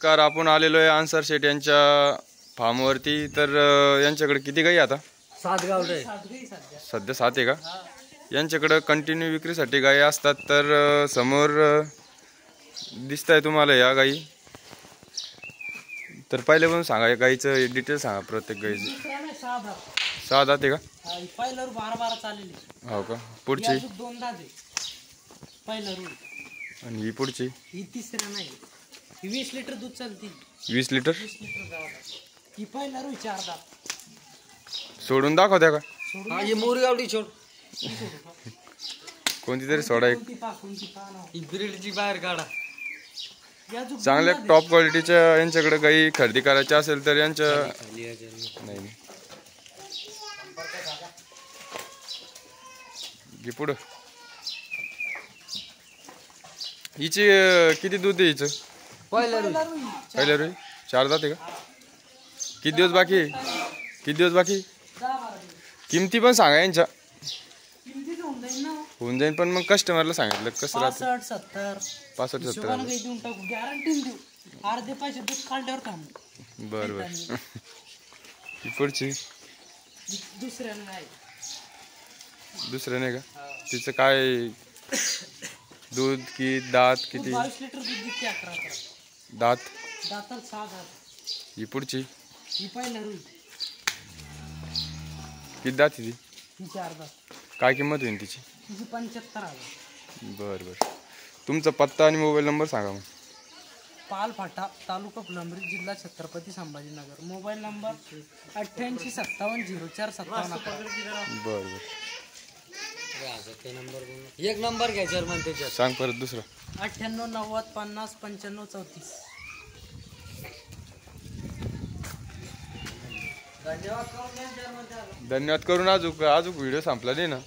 नमस्कार, आपण आलेलो आहे अन्सर शेट यांच्या फार्मवरती। तर यांच्याकडे किती गाई आता? 7 गावडे सध्या 7 आहे का? यांच्याकडे कंटिन्यू विक्रीसाठी गाई असतात। तर समोर दिसत आहे तुम्हाला या गाई। तर पहिले पण सांगा गाईचं डिटेल सांगा, प्रत्येक गाईचं। 6 दात आहे का? पहिला 12 चाललेली हो का? पुढची 2 दात आहे पहिला रू। आणि ही पुढची ही तिसऱ्या नाही, 20 लिटर दूध चालते। 20 लिटर गावाला ही पहिला रू 4 दात। सोडून दाखवत्या का? हा ये मोरी गावडी छोड कोणती तरी सोडा एक ही ब्रीडची बाहेर काढा। चांगल्या टॉप क्वालिटीच्या यांच्याकडे गाई खरेदी करायची असेल तर यांच्या नाही घे पुढं। हिची किती दूध आहे हिचं? पहिला रू 4 दात आहे का? किती दिवस बाकी आहे? किती दिवस बाकी? किमती पण सांगा यांच्या। होऊन जाईल पण मग कस्टमरला सांगितलं कसं राहतं? 65-70 गॅरंटी देऊ, अर्धे पैसे दूध काढल्यावर काम। बरं बरं। पुढची दुसऱ्या नाही का? तिचं काय दूध की दात किती? 22 लिटर दूध देते। 11 दात दाताला 6 दात। ही पुढची ही पहिला रू किती दात ती? ही 4 दात। काय किंमत होईल तिची? तिची 75,000। बरं बरं। तुमचा पत्ता आणि मोबाईल नंबर सांगा मग। पालफाटा, तालुका फुलंब्री, जिल्हा छत्रपती संभाजीनगर। Mobile number 88570457। बरं बरं। एक नंबर घ्या जर्मन त्याच्यात। सांग परत दुसरं। 98 90 50 95 34। धन्यवाद करून अजून व्हिडिओ संपला नाही ना।